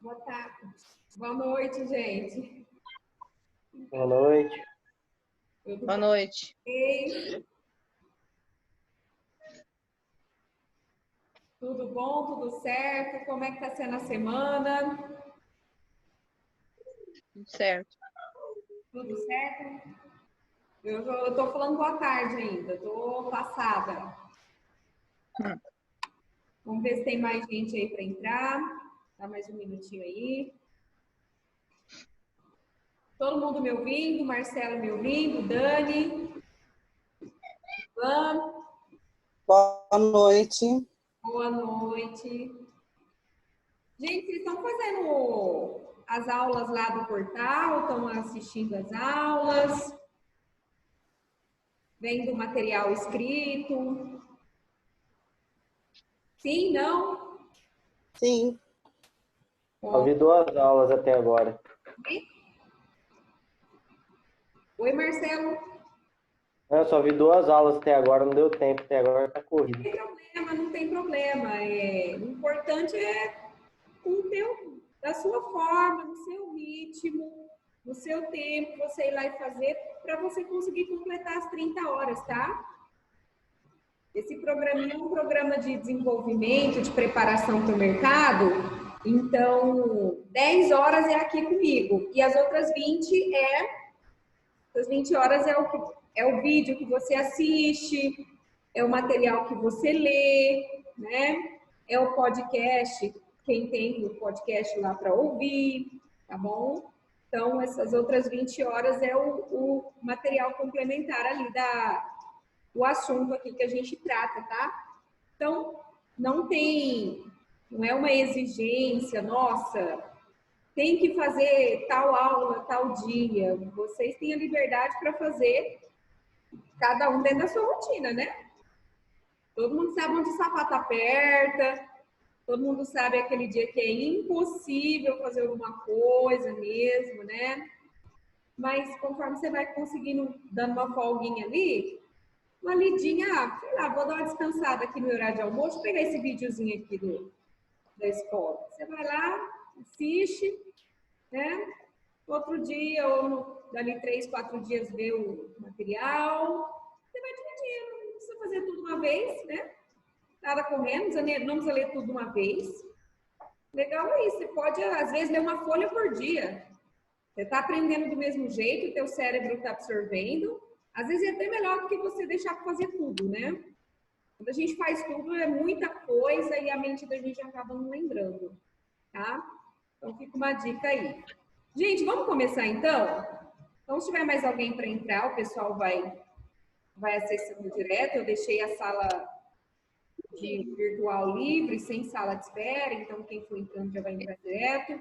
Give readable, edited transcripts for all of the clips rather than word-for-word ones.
Boa tarde. Boa noite, gente. Boa noite. Boa noite. Tudo bom? Tudo certo? Como é que tá sendo a semana? Tudo certo. Tudo certo? Eu tô falando boa tarde ainda, tô passada. Vamos ver se tem mais gente aí para entrar. Dá mais um minutinho aí. Todo mundo me ouvindo? Marcelo me ouvindo? Dani? Ivan? Boa noite. Boa noite. Gente, vocês estão fazendo as aulas lá do portal? Estão assistindo as aulas? Vendo o material escrito? Sim, não? Sim. Só vi 2 aulas até agora. Oi, Marcelo. Eu só vi 2 aulas até agora, não deu tempo, até agora tá corrido. Não tem problema. O importante é da sua forma, no seu ritmo, no seu tempo, você ir lá e fazer para você conseguir completar as 30 horas, tá? Esse programinha é um programa de desenvolvimento, de preparação para o mercado. Então, 10 horas é aqui comigo. E as outras 20 horas é o vídeo que você assiste, é o material que você lê, né? É o podcast, quem tem o podcast lá para ouvir, tá bom? Então, essas outras 20 horas é o material complementar ali o assunto aqui que a gente trata, tá? Então, não é uma exigência, nossa, tem que fazer tal aula, tal dia. Vocês têm a liberdade para fazer cada um dentro da sua rotina, né? Todo mundo sabe onde o sapato aperta, todo mundo sabe aquele dia que é impossível fazer alguma coisa mesmo, né? Mas conforme você vai conseguindo, dando uma folguinha ali, uma lidinha, sei lá, vou dar uma descansada aqui no horário de almoço, pegar esse videozinho aqui da escola. Você vai lá, assiste, né? Outro dia, ou dali 3, 4 dias, vê o material. Você vai dividindo, não precisa fazer tudo uma vez, né? Nada correndo, não precisa ler tudo uma vez. Legal é isso, você pode, às vezes, ler uma folha por dia. Você está aprendendo do mesmo jeito, o teu cérebro está absorvendo. Às vezes é até melhor do que você deixar para fazer tudo, né? Quando a gente faz tudo, é muita coisa e a mente da gente acaba não lembrando, tá? Então, fica uma dica aí. Gente, vamos começar então? Então, se tiver mais alguém para entrar, o pessoal vai acessando direto. Eu deixei a sala de virtual livre, sem sala de espera, então quem for entrando já vai entrar direto.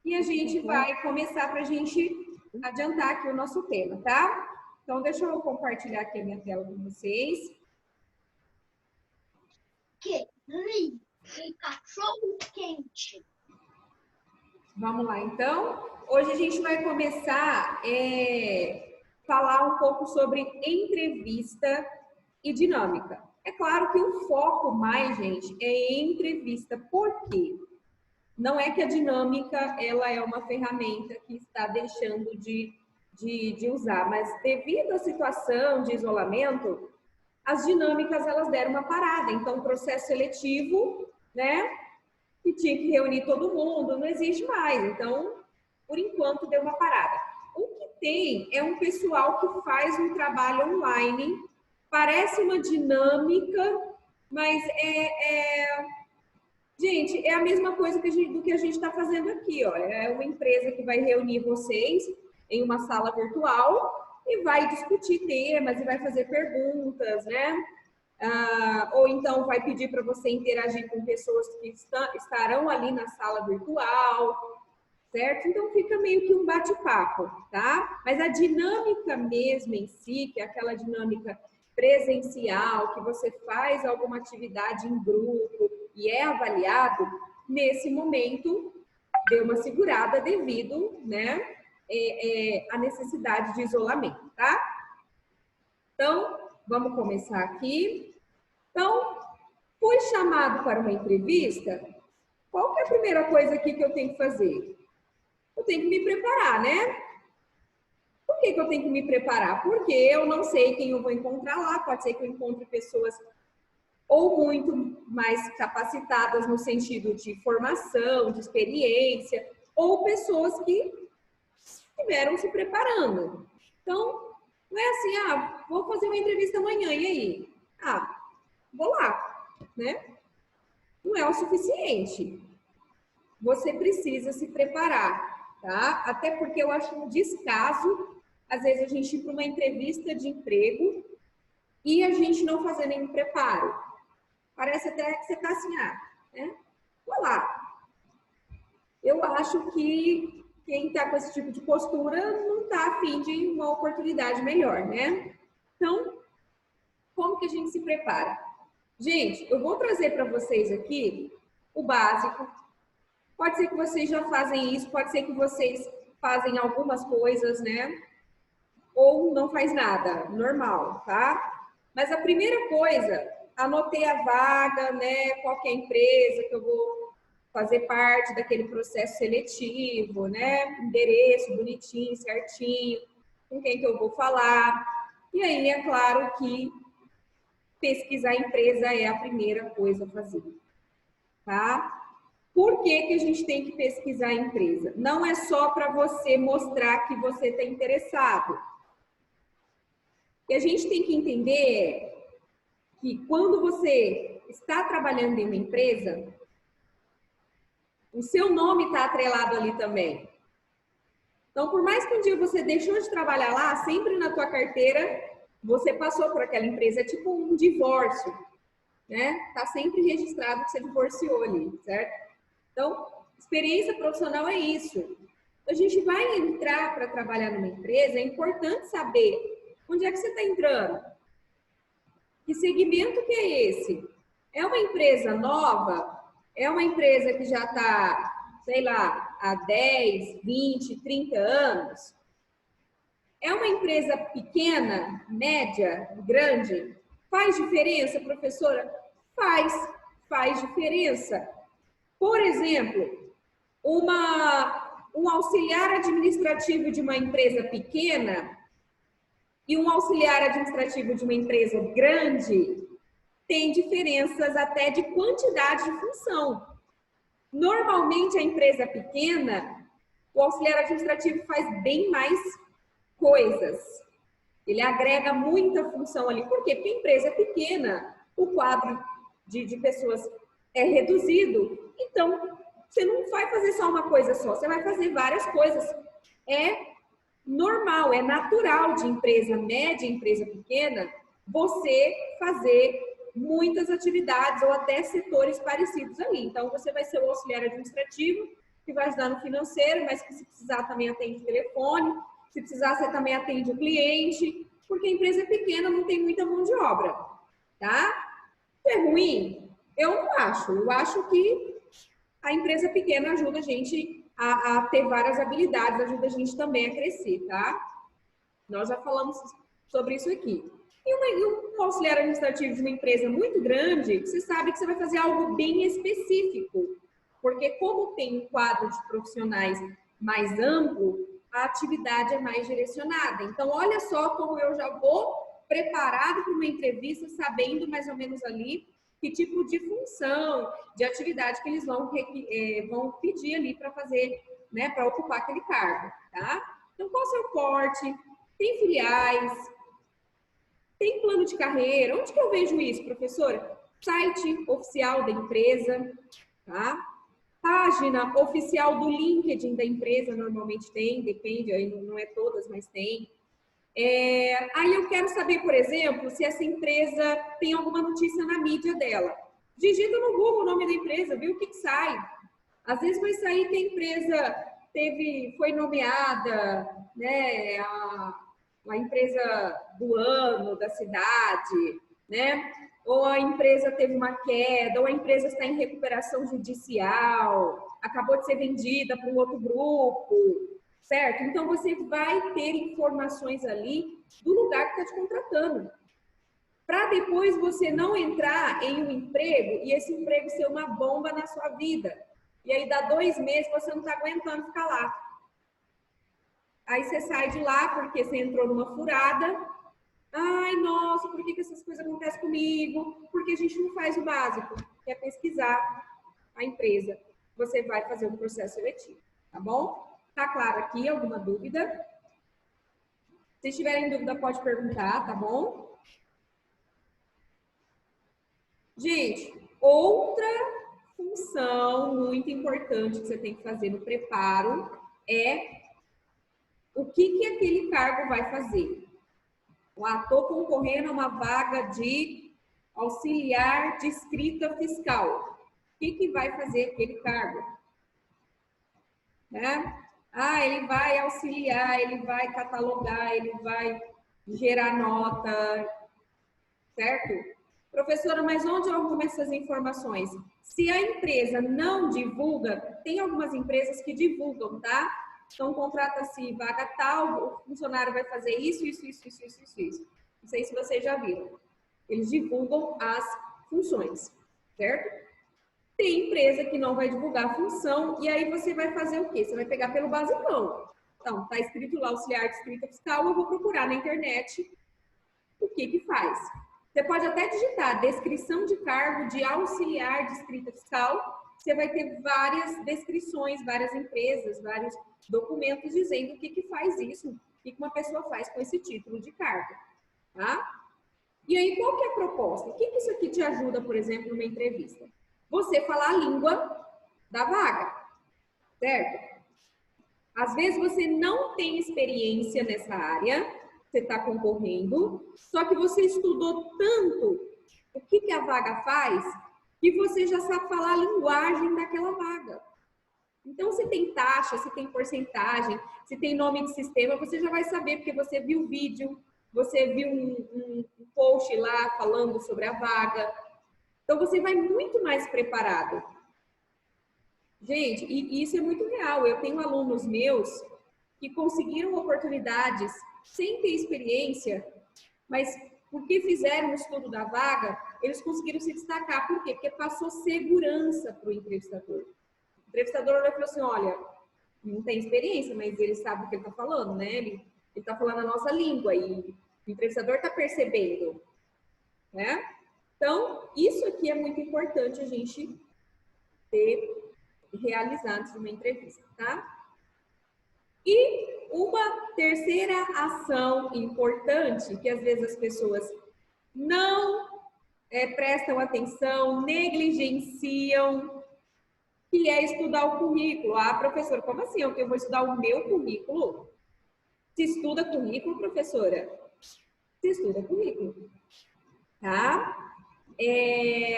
E a gente vai começar para a gente adiantar aqui o nosso tema, tá? Então, deixa eu compartilhar aqui a minha tela com vocês. Cachorro quente. Vamos lá, então. Hoje a gente vai começar falar um pouco sobre entrevista e dinâmica. É claro que o foco mais, gente, é em entrevista. Por quê? Não é que a dinâmica ela é uma ferramenta que está deixando de usar, mas devido à situação de isolamento, as dinâmicas elas deram uma parada. Então, o processo seletivo, né, que tinha que reunir todo mundo, não existe mais. Então, por enquanto, deu uma parada. O que tem é um pessoal que faz um trabalho online, parece uma dinâmica, mas gente, é a mesma coisa do que a gente está fazendo aqui, ó. É uma empresa que vai reunir vocês em uma sala virtual e vai discutir temas e vai fazer perguntas, né? Ou então vai pedir para você interagir com pessoas que estarão ali na sala virtual, certo? Então fica meio que um bate-papo, tá? Mas a dinâmica mesmo em si, que é aquela dinâmica presencial, que você faz alguma atividade em grupo e é avaliado, nesse momento deu uma segurada devido, né, à necessidade de isolamento, tá? Então, vamos começar aqui. Então, fui chamado para uma entrevista, qual que é a primeira coisa aqui que eu tenho que fazer? Eu tenho que me preparar, né? Por que eu tenho que me preparar? Porque eu não sei quem eu vou encontrar lá, pode ser que eu encontre pessoas ou muito mais capacitadas no sentido de formação, de experiência, ou pessoas que estiveram se preparando. Então, não é assim, vou fazer uma entrevista amanhã, e aí? Vou lá, né? Não é o suficiente. Você precisa se preparar, tá? Até porque eu acho um descaso, às vezes, a gente ir para uma entrevista de emprego e a gente não fazer nenhum preparo. Parece até que você está assim, né? Vou lá. Eu acho que quem está com esse tipo de postura não está a fim de uma oportunidade melhor, né? Então, como que a gente se prepara? Gente, eu vou trazer para vocês aqui o básico. Pode ser que vocês já fazem isso, pode ser que vocês fazem algumas coisas, né? Ou não faz nada, normal, tá? Mas a primeira coisa, anotei a vaga, né? Qual que é a empresa que eu vou fazer parte daquele processo seletivo, né? Endereço bonitinho, certinho, com quem que eu vou falar. E aí, é claro que pesquisar a empresa é a primeira coisa a fazer, tá? Por que que a gente tem que pesquisar a empresa? Não é só para você mostrar que você está interessado. O que a gente tem que entender é que quando você está trabalhando em uma empresa, o seu nome está atrelado ali também. Então, por mais que um dia você deixou de trabalhar lá, sempre na tua carteira você passou por aquela empresa. É tipo um divórcio, né? Tá sempre registrado que você divorciou ali, certo? Então, experiência profissional é isso. A gente vai entrar para trabalhar numa empresa, é importante saber onde é que você está entrando. Que segmento que é esse? É uma empresa nova? É uma empresa que já está, sei lá, há 10, 20, 30 anos? É uma empresa pequena, média, grande? Faz diferença, professora? Faz diferença. Por exemplo, um auxiliar administrativo de uma empresa pequena e um auxiliar administrativo de uma empresa grande tem diferenças até de quantidade de função. Normalmente, a empresa pequena, o auxiliar administrativo faz bem mais coisas. Ele agrega muita função ali. Por quê? Porque a empresa é pequena, o quadro de pessoas é reduzido. Então, você não vai fazer só uma coisa só, você vai fazer várias coisas. É normal, é natural de empresa média, empresa pequena, você fazer muitas atividades ou até setores parecidos ali. Então, você vai ser o auxiliar administrativo, que vai ajudar no financeiro, mas que se precisar também atende o telefone, se precisar você também atende o cliente, porque a empresa é pequena, não tem muita mão de obra, tá? É ruim? Eu não acho. Eu acho que a empresa pequena ajuda a gente a ter várias habilidades, ajuda a gente também a crescer, tá? Nós já falamos sobre isso aqui. E um auxiliar administrativo de uma empresa muito grande, você sabe que você vai fazer algo bem específico, porque como tem um quadro de profissionais mais amplo, a atividade é mais direcionada. Então, olha só como eu já vou preparado para uma entrevista, sabendo mais ou menos ali que tipo de função, de atividade que eles vão pedir ali para fazer, né, para ocupar aquele cargo, tá? Então, qual é o seu porte? Tem filiais? Tem plano de carreira? Onde que eu vejo isso, professora? Site oficial da empresa, tá? Página oficial do LinkedIn da empresa, normalmente tem, depende, aí não é todas, mas tem. Aí eu quero saber, por exemplo, se essa empresa tem alguma notícia na mídia dela. Digita no Google o nome da empresa, vê o que sai. Às vezes vai sair que a empresa foi nomeada, né, a empresa do ano da cidade, né? Ou a empresa teve uma queda, ou a empresa está em recuperação judicial, acabou de ser vendida para um outro grupo, certo? Então, você vai ter informações ali do lugar que está te contratando. Para depois você não entrar em um emprego e esse emprego ser uma bomba na sua vida. E aí dá 2 meses, você não está aguentando ficar lá. Aí você sai de lá porque você entrou numa furada. Ai, nossa, por que essas coisas acontecem comigo? Porque a gente não faz o básico, que é pesquisar a empresa. Você vai fazer um processo seletivo, tá bom? Tá claro aqui? Alguma dúvida? Se tiverem dúvida, pode perguntar, tá bom? Gente, outra função muito importante que você tem que fazer no preparo é o que aquele cargo vai fazer. Estou concorrendo a uma vaga de auxiliar de escrita fiscal. O que vai fazer aquele cargo? Né? Ele vai auxiliar, ele vai catalogar, ele vai gerar nota, certo? Professora, mas onde eu arrumo essas informações? Se a empresa não divulga, tem algumas empresas que divulgam, tá? Então, contrata-se vaga tal, o funcionário vai fazer isso. Não sei se vocês já viram. Eles divulgam as funções, certo? Tem empresa que não vai divulgar a função, e aí você vai fazer o quê? Você vai pegar pelo basicão. Então, tá escrito lá auxiliar de escrita fiscal, eu vou procurar na internet o que faz. Você pode até digitar descrição de cargo de auxiliar de escrita fiscal. Você vai ter várias descrições, várias empresas, vários documentos dizendo o que faz isso, o que uma pessoa faz com esse título de cargo, tá? E aí, qual que é a proposta? O que isso aqui te ajuda, por exemplo, numa entrevista? Você falar a língua da vaga, certo? Às vezes você não tem experiência nessa área, você está concorrendo, só que você estudou tanto o que a vaga faz, que você já sabe falar a linguagem daquela vaga. Então, se tem taxa, se tem porcentagem, se tem nome de sistema, você já vai saber, porque você viu o vídeo, você viu um post lá falando sobre a vaga. Então, você vai muito mais preparado. Gente, e isso é muito real. Eu tenho alunos meus que conseguiram oportunidades sem ter experiência, mas porque fizeram o estudo da vaga, eles conseguiram se destacar. Por quê? Porque passou segurança para o entrevistador. O entrevistador olhou e falou assim, olha, não tem experiência, mas ele sabe o que ele está falando, né? Ele está falando a nossa língua e o entrevistador está percebendo, né? Então, isso aqui é muito importante a gente ter realizado antes de uma entrevista, tá? E uma terceira ação importante, que às vezes as pessoas não prestam atenção, negligenciam, que é estudar o currículo. Ah, professora, como assim? Eu vou estudar o meu currículo? Se estuda currículo, professora? Se estuda currículo, tá?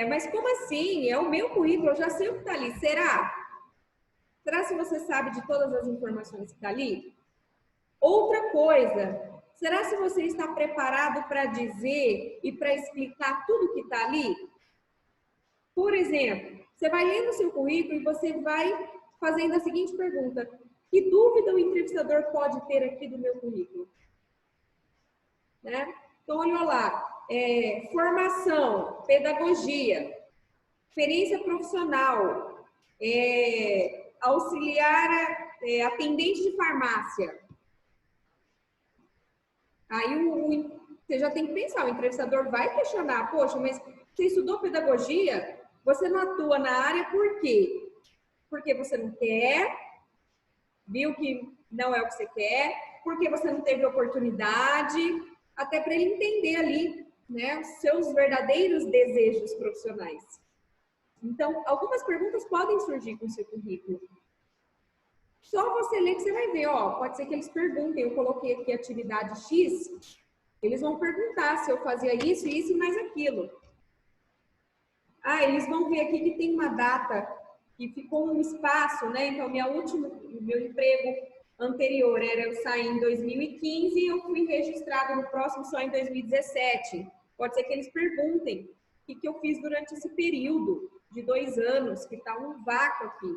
Mas como assim? É o meu currículo, eu já sei o que está ali. Será? Será que você sabe de todas as informações que está ali? Outra coisa, será se você está preparado para dizer e para explicar tudo que está ali? Por exemplo, você vai lendo o seu currículo e você vai fazendo a seguinte pergunta: que dúvida o entrevistador pode ter aqui do meu currículo? Né? Então, olha lá, formação, pedagogia, experiência profissional, auxiliar, atendente de farmácia. Aí você já tem que pensar, o entrevistador vai questionar, poxa, mas você estudou pedagogia, você não atua na área, por quê? Porque você não quer, viu que não é o que você quer, porque você não teve oportunidade, até para ele entender ali, né, os seus verdadeiros desejos profissionais. Então, algumas perguntas podem surgir com o seu currículo. Só você ler que você vai ver, ó, pode ser que eles perguntem, eu coloquei aqui atividade X, eles vão perguntar se eu fazia isso, isso e mais aquilo. Ah, eles vão ver aqui que tem uma data que ficou um espaço, né? Então, meu emprego anterior era eu sair em 2015 e eu fui registrado no próximo só em 2017. Pode ser que eles perguntem o que eu fiz durante esse período de 2 anos, que está um vácuo aqui.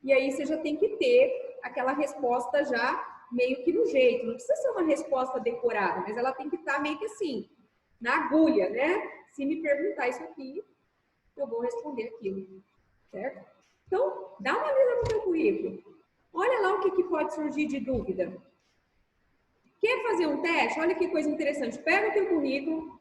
E aí você já tem que ter aquela resposta já meio que no jeito. Não precisa ser uma resposta decorada, mas ela tem que estar meio que assim, na agulha, né? Se me perguntar isso aqui, eu vou responder aquilo, certo? Então, dá uma lida no teu currículo. Olha lá o que pode surgir de dúvida. Quer fazer um teste? Olha que coisa interessante. Pega o teu currículo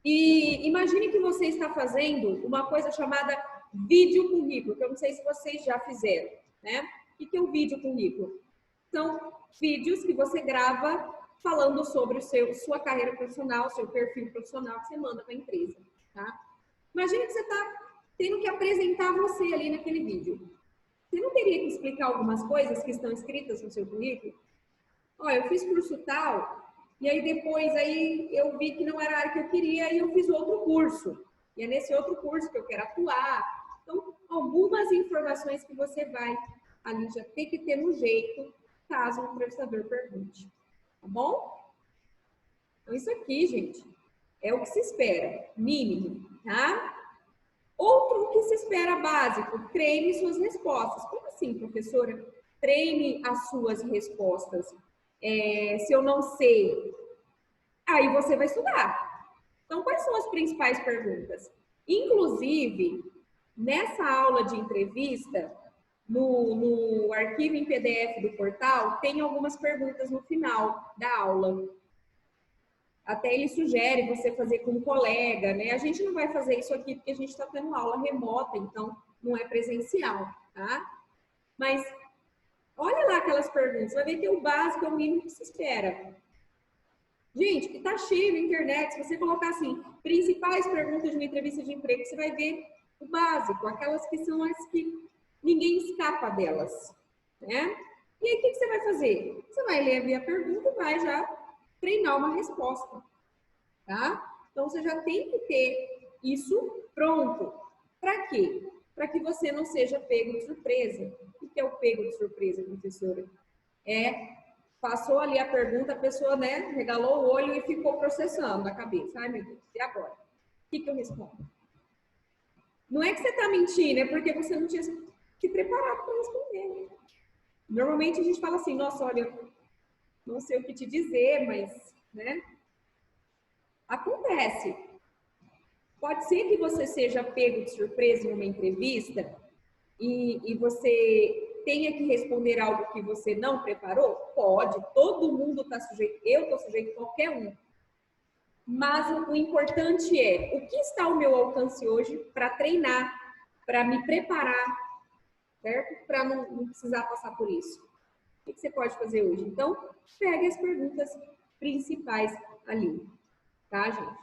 e imagine que você está fazendo uma coisa chamada vídeo currículo, que eu não sei se vocês já fizeram, né? O que é um vídeo currículo? São vídeos que você grava falando sobre sua carreira profissional, seu perfil profissional que você manda para a empresa, tá? Imagine que você está tendo que apresentar você ali naquele vídeo. Você não teria que explicar algumas coisas que estão escritas no seu currículo? Olha, eu fiz curso tal, e aí depois eu vi que não era a área que eu queria e eu fiz outro curso. E é nesse outro curso que eu quero atuar. Então, algumas informações que você vai ali já ter que ter no jeito, caso o entrevistador pergunte. Tá bom? Então, isso aqui, gente, é o que se espera, mínimo, tá? Outro que se espera básico, treine suas respostas. Como assim, professora? Treine as suas respostas. Se eu não sei, aí você vai estudar. Então, quais são as principais perguntas? Inclusive, nessa aula de entrevista, no arquivo em PDF do portal, tem algumas perguntas no final da aula. Até ele sugere você fazer com um colega, né? A gente não vai fazer isso aqui porque a gente está tendo aula remota, então não é presencial, tá? Mas olha lá aquelas perguntas, vai ver que o básico é o mínimo que se espera. Gente, que tá cheio na internet, se você colocar assim, principais perguntas de uma entrevista de emprego, você vai ver o básico, aquelas que são as que ninguém escapa delas, né? E aí, o que você vai fazer? Você vai ler a pergunta e vai já treinar uma resposta, tá? Então, você já tem que ter isso pronto. Para quê? Para que você não seja pego de surpresa. O que é o pego de surpresa, professora? Passou ali a pergunta, a pessoa, né, regalou o olho e ficou processando na cabeça. Ai, meu Deus, e agora? O que eu respondo? Não é que você está mentindo, é porque você não tinha se preparado para responder. Normalmente a gente fala assim, nossa, olha, não sei o que te dizer, mas, né? Acontece. Pode ser que você seja pego de surpresa em uma entrevista e você tenha que responder algo que você não preparou? Pode, todo mundo está sujeito, eu estou sujeito, qualquer um. Mas o importante é, o que está ao meu alcance hoje para treinar, para me preparar, certo? Para não precisar passar por isso. O que você pode fazer hoje? Então, pegue as perguntas principais ali, tá, gente?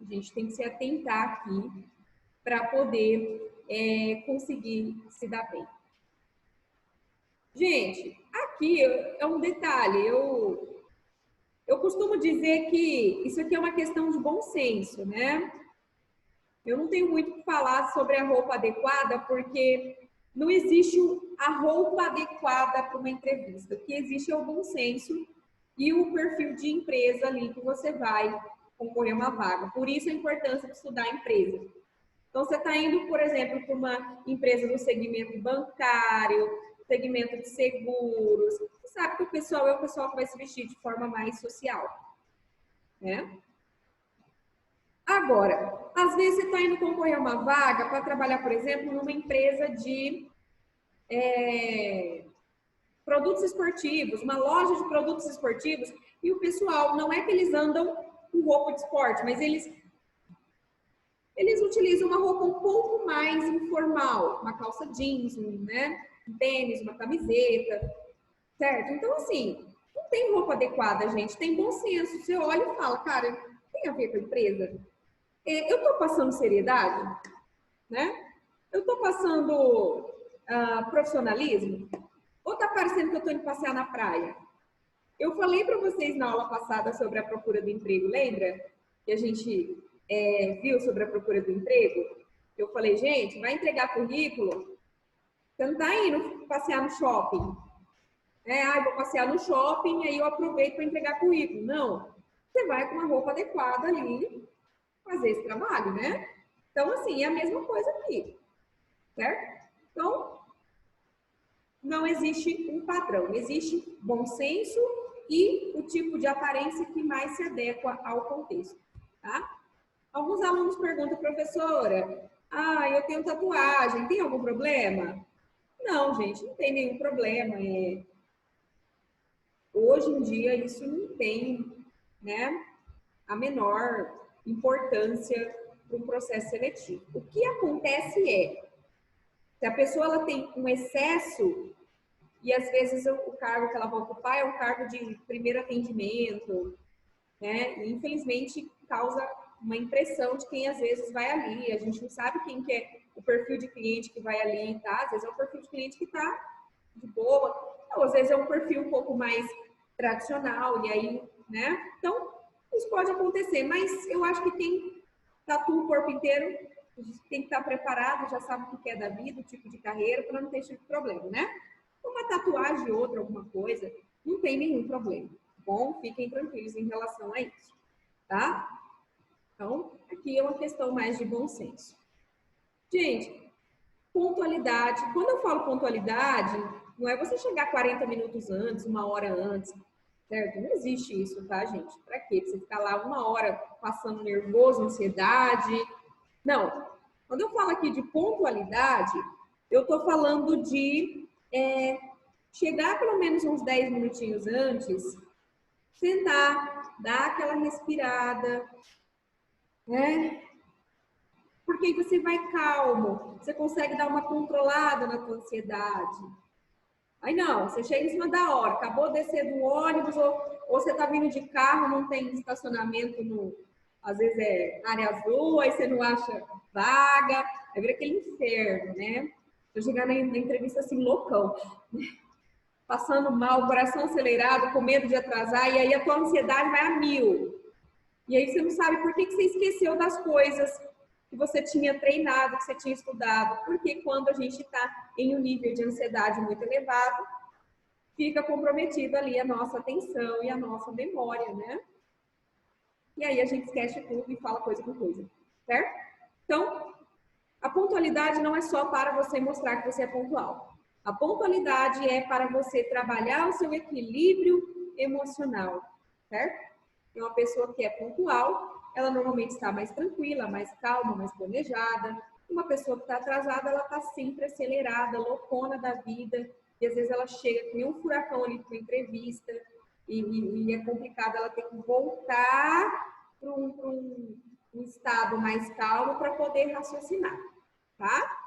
A gente tem que se atentar aqui para poder conseguir se dar bem. Gente, aqui é um detalhe, eu costumo dizer que isso aqui é uma questão de bom senso, né? Eu não tenho muito o que falar sobre a roupa adequada, porque não existe a roupa adequada para uma entrevista. O que existe é o bom senso e o perfil de empresa ali que você vai concorrer a uma vaga. Por isso a importância de estudar a empresa. Então, você está indo, por exemplo, para uma empresa do segmento bancário, segmento de seguros. Você sabe que o pessoal é o pessoal que vai se vestir de forma mais social, né? Agora, às vezes você está indo concorrer a uma vaga para trabalhar, por exemplo, numa empresa de produtos esportivos, uma loja de produtos esportivos, e o pessoal, não é que eles andam com roupa de esporte, mas eles utilizam uma roupa um pouco mais informal, uma calça jeans, né? Um tênis, uma camiseta, certo? Então, assim, não tem roupa adequada, gente, tem bom senso. Você olha e fala, cara, tem a ver com a empresa? Eu tô passando seriedade, né? Eu tô passando profissionalismo? Ou tá parecendo que eu tô indo passear na praia? Eu falei para vocês na aula passada sobre a procura do emprego, lembra? Que a gente viu sobre a procura do emprego? Eu falei, gente, vai entregar currículo, você não tá indo passear no shopping. Vou passear no shopping, aí eu aproveito para entregar currículo. Não, você vai com uma roupa adequada ali fazer esse trabalho, né? Então, assim, é a mesma coisa aqui, certo? Então, não existe um padrão, existe bom senso e o tipo de aparência que mais se adequa ao contexto, tá? Alguns alunos perguntam, professora, Ah, eu tenho tatuagem, tem algum problema? Não, gente, não tem nenhum problema. Hoje em dia isso não tem, né, a menor importância para um processo seletivo. O que acontece é, se a pessoa ela tem um excesso, e às vezes o cargo que ela vai ocupar é um cargo de primeiro atendimento, né? E infelizmente causa uma impressão de quem às vezes vai ali. A gente não sabe quem que é o perfil de cliente que vai ali, tá? Às vezes é um perfil de cliente que está de boa, ou às vezes é um perfil um pouco mais tradicional, e aí, né? Então, isso pode acontecer, mas eu acho que quem tatua o corpo inteiro tem que estar preparado, já sabe o que quer da vida, o tipo de carreira, para não ter esse tipo de problema, né? Uma tatuagem, outra, alguma coisa, não tem nenhum problema. Bom, fiquem tranquilos em relação a isso, tá? Então, aqui é uma questão mais de bom senso. Gente, pontualidade. Quando eu falo pontualidade, não é você chegar 40 minutos antes, uma hora antes, certo? Não existe isso, tá, gente? Pra quê? Você ficar lá uma hora passando nervoso, ansiedade. Não. Quando eu falo aqui de pontualidade, eu tô falando de chegar pelo menos uns 10 minutinhos antes, sentar, dar aquela respirada, né? Porque aí você vai calmo, você consegue dar uma controlada na tua ansiedade. Aí não, você chega em cima da hora, acabou de descer do ônibus, ou você tá vindo de carro, não tem estacionamento às vezes é área azul, aí você não acha vaga, aí vira aquele inferno, né? Eu chegar na entrevista assim, loucão, passando mal, coração acelerado, com medo de atrasar, e aí a tua ansiedade vai a 1000. E aí você não sabe por que você esqueceu das coisas que você tinha treinado, que você tinha estudado. Porque quando a gente está em um nível de ansiedade muito elevado, fica comprometido ali a nossa atenção e a nossa memória, né? E aí a gente esquece tudo e fala coisa com coisa, certo? Então, a pontualidade não é só para você mostrar que você é pontual. A pontualidade é para você trabalhar o seu equilíbrio emocional, certo? E uma pessoa que é pontual, ela normalmente está mais tranquila, mais calma, mais planejada. Uma pessoa que está atrasada, ela está sempre acelerada, loucona da vida. E às vezes ela chega com um furacão ali para uma entrevista e é complicado ela ter que voltar para um estado mais calmo para poder raciocinar, tá?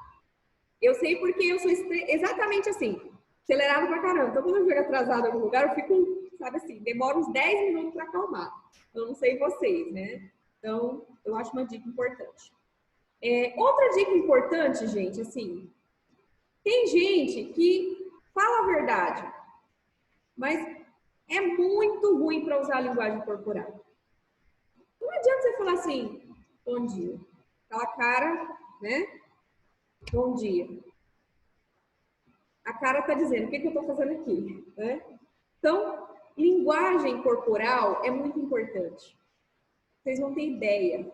Eu sei porque eu sou exatamente assim, acelerado pra caramba. Então, quando eu chego atrasado em algum lugar, eu fico, sabe assim, demora uns 10 minutos para acalmar. Eu não sei vocês, né? Então, eu acho uma dica importante. Outra dica importante, gente, assim, tem gente que fala a verdade, mas é muito ruim para usar a linguagem corporal. Não adianta você falar assim, bom dia. Aquela cara, né? Bom dia. A cara está dizendo, o que eu estou fazendo aqui? Né? Então, linguagem corporal é muito importante. Vocês não têm ideia.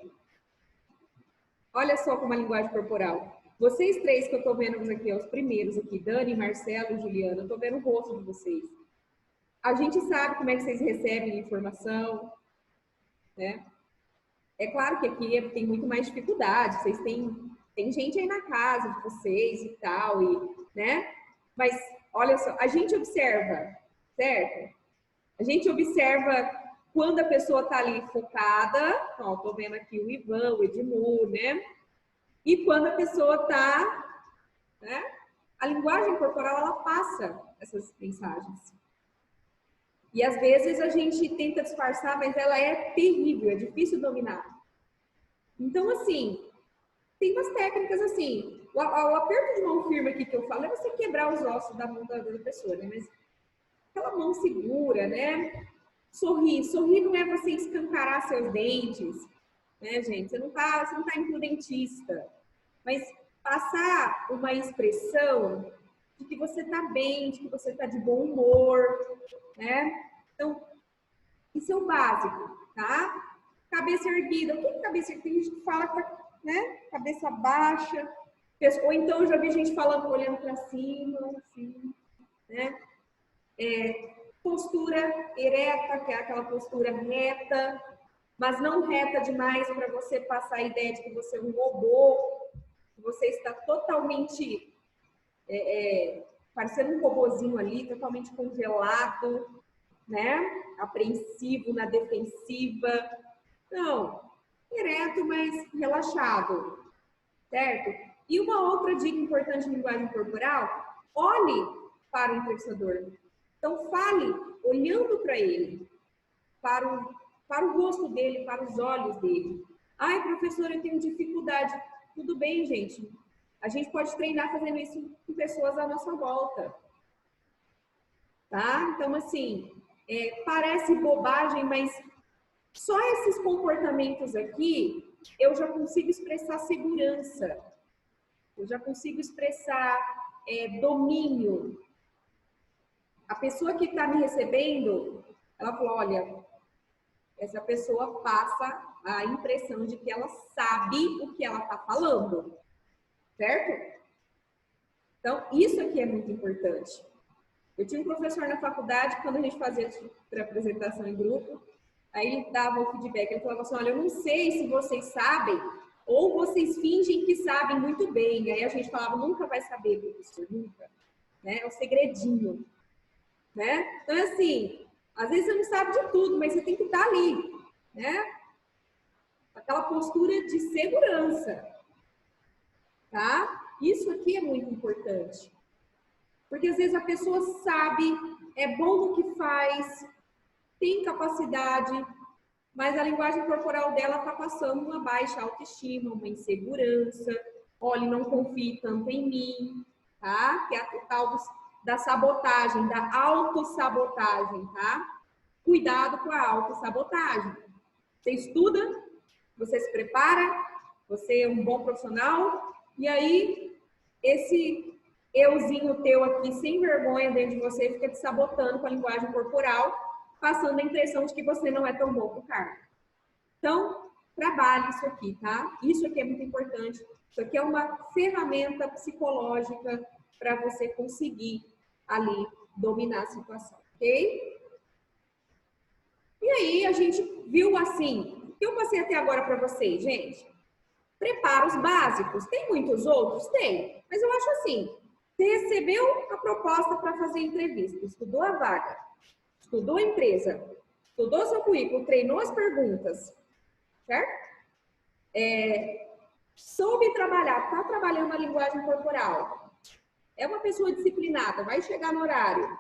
Olha só como a linguagem corporal. Vocês três que eu estou vendo aqui, os primeiros aqui, Dani, Marcelo, Juliana, eu estou vendo o rosto de vocês. A gente sabe como é que vocês recebem a informação, né? É claro que aqui tem muito mais dificuldade, vocês tem gente aí na casa de vocês e tal, né? Mas, olha só, a gente observa, certo? A gente observa quando a pessoa está ali focada, ó, tô vendo aqui o Ivan, o Edmur, né? E quando a pessoa está, né? A linguagem corporal, ela passa essas mensagens. E às vezes a gente tenta disfarçar, mas ela é terrível, é difícil dominar. Então, assim, tem umas técnicas assim. O aperto de mão firme aqui que eu falo é você quebrar os ossos da mão da pessoa, né? Mas aquela mão segura, né? Sorrir. Sorrir não é você escancarar seus dentes, né, gente? Você não tá indo pro dentista. Mas passar uma expressão de que você tá bem, de que você tá de bom humor, né? Então, isso é o básico, tá? Cabeça erguida. O que é cabeça erguida? Tem gente que fala que tá, né? Cabeça baixa. Ou então eu já vi gente falando, olhando para cima, assim, né? Postura ereta, que é aquela postura reta, mas não reta demais para você passar a ideia de que você é um robô, você está totalmente parecendo um robozinho ali, totalmente congelado, né? Apreensivo, na defensiva. Não, direto, mas relaxado, certo? E uma outra dica importante em linguagem corporal, olhe para o entrevistador. Então, fale olhando para ele, para o rosto dele, para os olhos dele. Ai, professora, eu tenho dificuldade. Tudo bem, gente. A gente pode treinar fazendo isso com pessoas à nossa volta. Tá? Então, assim, parece bobagem, mas só esses comportamentos aqui, eu já consigo expressar segurança. Eu já consigo expressar domínio. A pessoa que está me recebendo, ela falou, olha, essa pessoa passa a impressão de que ela sabe o que ela está falando. Certo? Então, isso aqui é muito importante. Eu tinha um professor na faculdade, quando a gente fazia apresentação em grupo, aí ele dava o feedback, ele falava assim, olha, eu não sei se vocês sabem ou vocês fingem que sabem muito bem. Aí a gente falava, nunca vai saber, professor, nunca. Né? É um segredinho. Né? Então, assim, às vezes você não sabe de tudo, mas você tem que estar ali. Né? Aquela postura de segurança. Tá? Isso aqui é muito importante. Porque às vezes a pessoa sabe, é bom no que faz, tem capacidade, mas a linguagem corporal dela está passando uma baixa autoestima, uma insegurança. Olha, não confie tanto em mim, tá? Que é a tal da sabotagem, da autossabotagem, tá? Cuidado com a autossabotagem. Você estuda, você se prepara, você é um bom profissional, e aí esse euzinho teu aqui, sem vergonha dentro de você, fica te sabotando com a linguagem corporal, passando a impressão de que você não é tão bom pro cargo. Então, trabalhe isso aqui, tá? Isso aqui é muito importante. Isso aqui é uma ferramenta psicológica para você conseguir ali dominar a situação, ok? E aí, a gente viu assim, o que eu passei até agora para vocês, gente? Preparos básicos. Tem muitos outros? Tem. Mas eu acho assim, você recebeu a proposta para fazer entrevista, estudou a vaga, estudou a empresa, estudou seu currículo, treinou as perguntas, certo? Soube trabalhar, está trabalhando a linguagem corporal, é uma pessoa disciplinada, vai chegar no horário.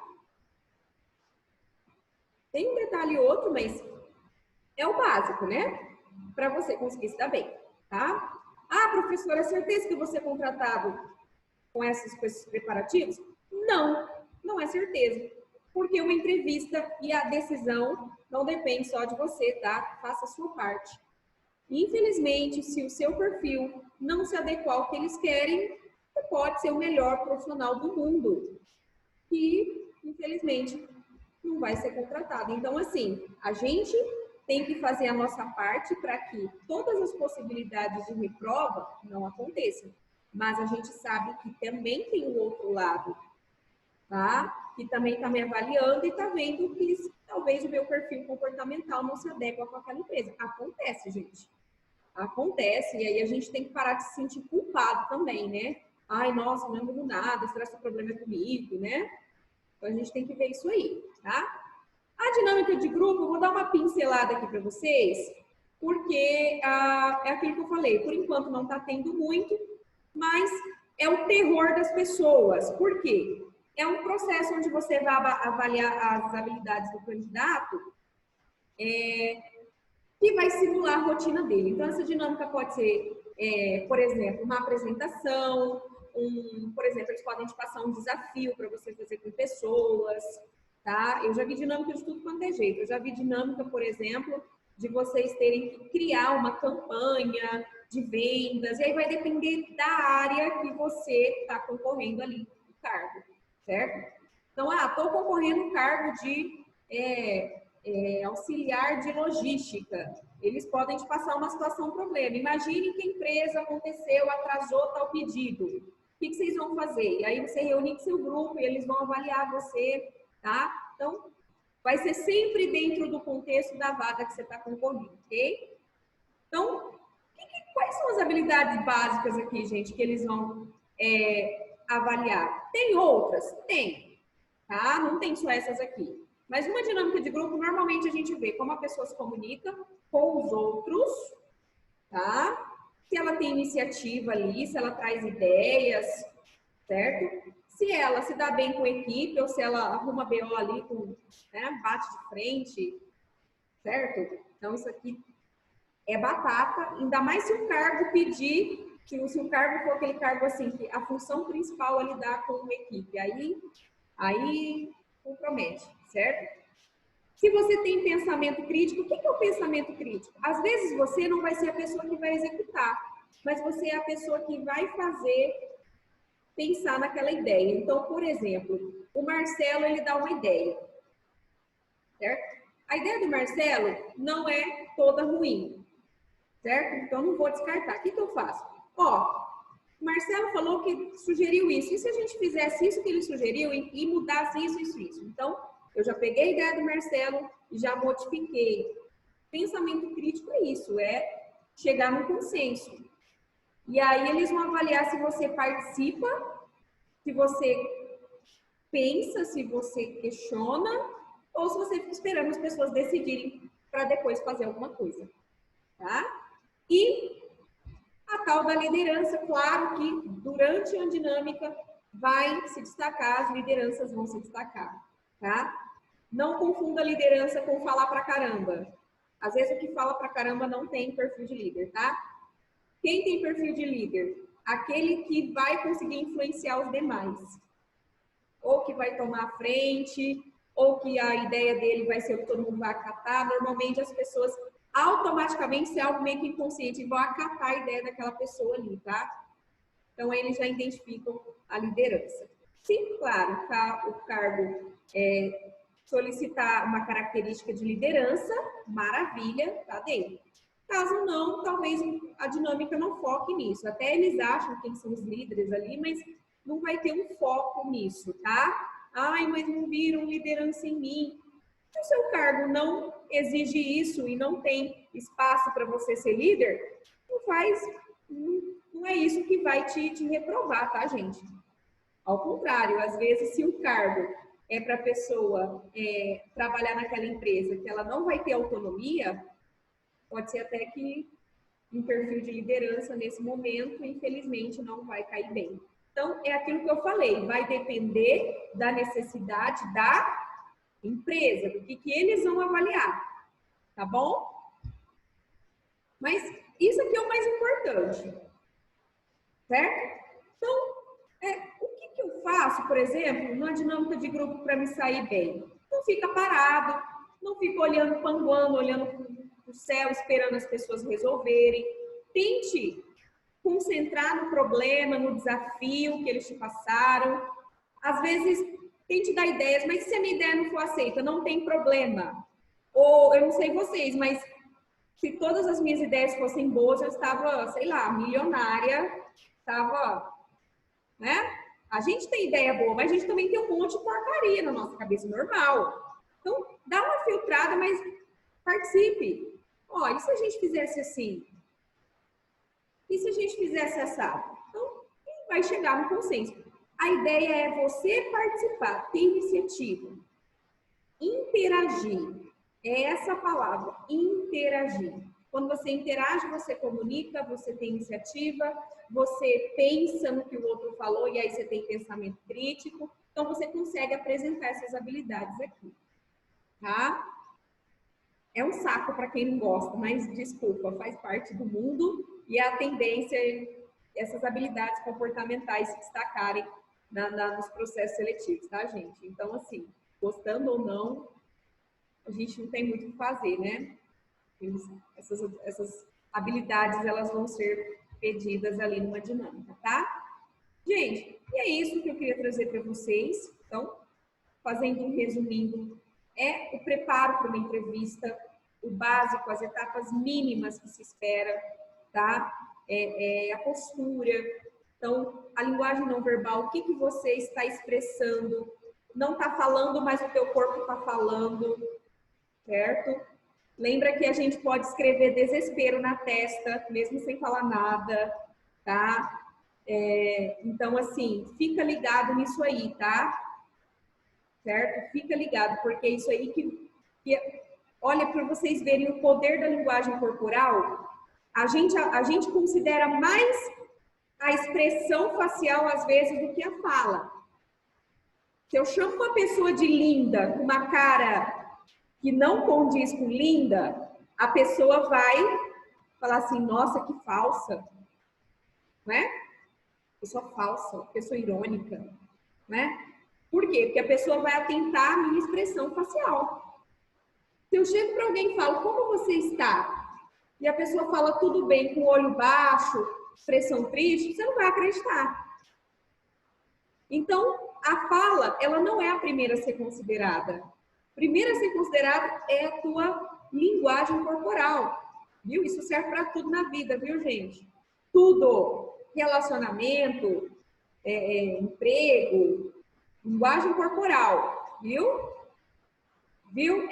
Tem um detalhe outro, mas é o básico, né? Para você conseguir se dar bem, tá? Ah, professora, é certeza que eu vou ser contratado com esses preparativos? Não, não é certeza. Porque uma entrevista e a decisão não depende só de você, tá? Faça a sua parte. Infelizmente, se o seu perfil não se adequar ao que eles querem, você pode ser o melhor profissional do mundo. E, infelizmente, não vai ser contratado. Então, assim, a gente tem que fazer a nossa parte para que todas as possibilidades de reprova não aconteçam. Mas a gente sabe que também tem o outro lado, tá? Que também está me avaliando e está vendo que talvez o meu perfil comportamental não se adequa com aquela empresa. Acontece, gente. Acontece, e aí a gente tem que parar de se sentir culpado também, né? Ai, nossa, não mudo nada, será que o problema é comigo, né? Então a gente tem que ver isso aí, tá? A dinâmica de grupo, eu vou dar uma pincelada aqui para vocês, porque é aquilo que eu falei, por enquanto não está tendo muito, mas é o terror das pessoas. Por quê? É um processo onde você vai avaliar as habilidades do candidato que vai simular a rotina dele. Então, essa dinâmica pode ser, por exemplo, uma apresentação, por exemplo, eles podem te passar um desafio para você fazer com pessoas, tá? Eu já vi dinâmica de tudo quanto é jeito. Eu já vi dinâmica, por exemplo, de vocês terem que criar uma campanha de vendas, e aí vai depender da área que você está concorrendo ali, do cargo, certo? Então, estou concorrendo no cargo de auxiliar de logística. Eles podem te passar uma situação, um problema. Imagine que a empresa aconteceu, atrasou tal pedido. O que vocês vão fazer? E aí você reúne com seu grupo e eles vão avaliar você, tá? Então, vai ser sempre dentro do contexto da vaga que você está concorrendo, ok? Então, Quais são as habilidades básicas aqui, gente, que eles vão avaliar? Tem outras? Tem, tá? Não tem só essas aqui. Mas numa dinâmica de grupo, normalmente a gente vê como a pessoa se comunica com os outros, tá? Se ela tem iniciativa ali, se ela traz ideias, certo? Se ela se dá bem com a equipe ou se ela arruma BO ali, né, bate de frente, certo? Então, isso aqui é batata, ainda mais se o cargo pedir, se o cargo for aquele cargo assim, que a função principal é lidar com uma equipe, aí compromete, certo? Se você tem pensamento crítico, o que é o pensamento crítico? Às vezes você não vai ser a pessoa que vai executar, mas você é a pessoa que vai pensar naquela ideia. Então, por exemplo, o Marcelo, ele dá uma ideia, certo? A ideia do Marcelo não é toda ruim, certo? Então, não vou descartar. O que eu faço? Ó, o Marcelo falou que sugeriu isso. E se a gente fizesse isso que ele sugeriu e mudasse isso? Então, eu já peguei a ideia do Marcelo e já modifiquei. Pensamento crítico é isso, é chegar num consenso. E aí eles vão avaliar se você participa, se você pensa, se você questiona, ou se você fica esperando as pessoas decidirem para depois fazer alguma coisa, tá? E a tal da liderança, claro que durante a dinâmica vai se destacar, as lideranças vão se destacar, tá? Não confunda liderança com falar pra caramba. Às vezes o que fala pra caramba não tem perfil de líder, tá? Quem tem perfil de líder? Aquele que vai conseguir influenciar os demais. Ou que vai tomar a frente, ou que a ideia dele vai ser o que todo mundo vai acatar. Normalmente as pessoas automaticamente, se é algo meio que inconsciente, vão acatar a ideia daquela pessoa ali, tá? Então, eles já identificam a liderança. Se, claro, o cargo solicitar uma característica de liderança, maravilha, tá dentro. Caso não, talvez a dinâmica não foque nisso. Até eles acham quem são os líderes ali, mas não vai ter um foco nisso, tá? Ai, mas não viram liderança em mim. Se o seu cargo não exige isso e não tem espaço para você ser líder, não é isso que vai te reprovar, tá, gente? Ao contrário, às vezes, se o cargo é para a pessoa trabalhar naquela empresa que ela não vai ter autonomia, pode ser até que um perfil de liderança nesse momento, infelizmente, não vai cair bem. Então, é aquilo que eu falei, vai depender da necessidade da empresa, do que eles vão avaliar, tá bom? Mas isso aqui é o mais importante, certo? Então, o que eu faço, por exemplo, numa dinâmica de grupo para me sair bem? Não fica parado, não fica olhando, panguando, olhando para o céu, esperando as pessoas resolverem. Tente concentrar no problema, no desafio que eles te passaram. Às vezes, tente dar ideias, mas se a minha ideia não for aceita, não tem problema. Ou, eu não sei vocês, mas se todas as minhas ideias fossem boas, eu estava, sei lá, milionária, estava, né? A gente tem ideia boa, mas a gente também tem um monte de porcaria na nossa cabeça, normal. Então, dá uma filtrada, mas participe. Ó, e se a gente fizesse assim? E se a gente fizesse assado? Então, vai chegar no consenso. A ideia é você participar, ter iniciativa, interagir. É essa a palavra, interagir. Quando você interage, você comunica, você tem iniciativa, você pensa no que o outro falou e aí você tem pensamento crítico. Então, você consegue apresentar essas habilidades aqui, tá? É um saco para quem não gosta, mas desculpa, faz parte do mundo e a tendência é essas habilidades comportamentais se destacarem nos processos seletivos, tá, gente? Então, assim, gostando ou não, a gente não tem muito o que fazer, né? Essas habilidades, elas vão ser pedidas ali numa dinâmica, tá? Gente, e é isso que eu queria trazer para vocês. Então, fazendo um resumindo, o preparo para uma entrevista, o básico, as etapas mínimas que se espera, tá? A postura. Então, a linguagem não verbal, o que você está expressando? Não está falando, mas o teu corpo está falando, certo? Lembra que a gente pode escrever desespero na testa, mesmo sem falar nada, tá? Então, assim, fica ligado nisso aí, tá? Certo? Fica ligado, porque isso aí olha, para vocês verem o poder da linguagem corporal, a gente considera mais a expressão facial, às vezes, do que a fala. Se eu chamo uma pessoa de linda, com uma cara que não condiz com linda, a pessoa vai falar assim, nossa, que falsa, né? Pessoa falsa, pessoa irônica, né? Por quê? Porque a pessoa vai atentar à minha expressão facial. Se eu chego para alguém e falo, como você está? E a pessoa fala tudo bem, com o olho baixo, expressão triste, você não vai acreditar. Então, a fala, ela não é a primeira a ser considerada. Primeiro a ser considerada é a tua linguagem corporal, viu? Isso serve para tudo na vida, viu, gente? Tudo. Relacionamento, emprego, linguagem corporal, viu? Viu?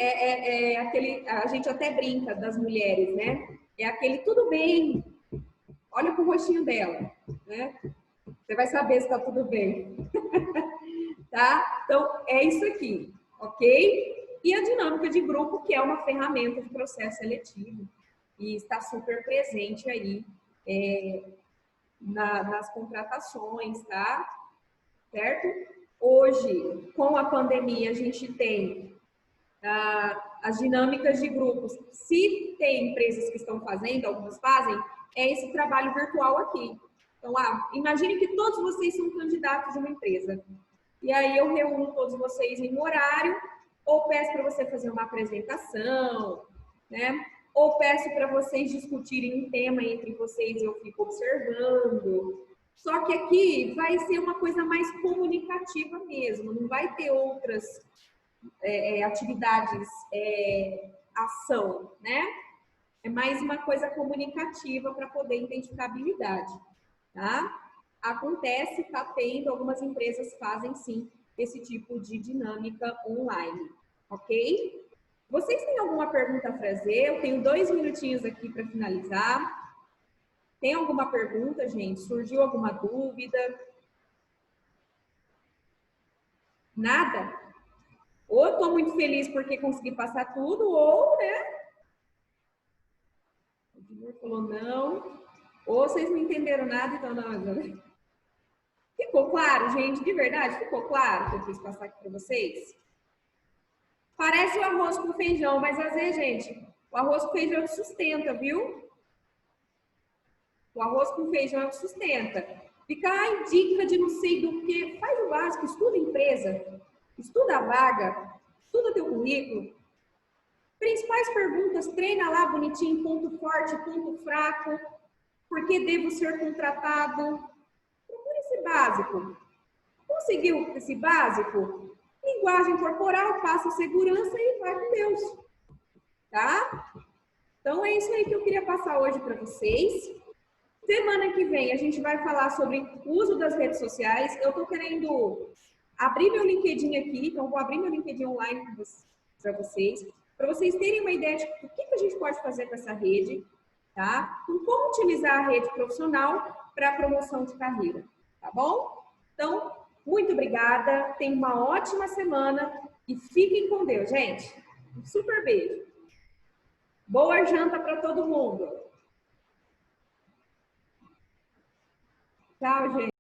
A gente até brinca das mulheres, né? É aquele tudo bem. Olha pro rostinho dela, né? Você vai saber se tá tudo bem. Tá? Então, é isso aqui, ok? E a dinâmica de grupo, que é uma ferramenta de processo seletivo e está super presente aí nas contratações, tá? Certo? Hoje, com a pandemia, a gente tem as dinâmicas de grupos. Se tem empresas que estão fazendo, algumas fazem, é esse trabalho virtual aqui. Então, imagine que todos vocês são candidatos de uma empresa. E aí eu reúno todos vocês em um horário, ou peço para você fazer uma apresentação, né? Ou peço para vocês discutirem um tema entre vocês e eu fico observando. Só que aqui vai ser uma coisa mais comunicativa mesmo, não vai ter outras atividades, ação, né? É mais uma coisa comunicativa para poder identificar habilidade, tá? Acontece, tá tendo, algumas empresas fazem sim esse tipo de dinâmica online, ok? Vocês têm alguma pergunta a fazer? Eu tenho 2 minutinhos aqui para finalizar. Tem alguma pergunta, gente? Surgiu alguma dúvida? Nada? Ou estou muito feliz porque consegui passar tudo, ou, né? O Edmur falou não. Ou vocês não entenderam nada, então não. Ficou claro, gente? De verdade, ficou claro que eu quis passar aqui para vocês? Parece o arroz com feijão, mas às vezes, gente, o arroz com feijão é o que sustenta, viu? O arroz com feijão é o que sustenta. Ficar em dica de não sei do que, faz o básico, estuda a empresa, estuda a vaga, estuda teu currículo. Principais perguntas, treina lá bonitinho, ponto forte, ponto fraco, por que devo ser contratado? Procura esse básico. Conseguiu esse básico? Linguagem corporal, passa segurança e vai com Deus. Tá? Então, é isso aí que eu queria passar hoje para vocês. Semana que vem a gente vai falar sobre o uso das redes sociais. Eu estou querendo abrir meu LinkedIn aqui, então vou abrir meu LinkedIn online para vocês terem uma ideia de o que a gente pode fazer com essa rede, tá? Então, como utilizar a rede profissional para a promoção de carreira, tá bom? Então, muito obrigada, tenham uma ótima semana e fiquem com Deus, gente. Um super beijo. Boa janta para todo mundo. Tchau, gente.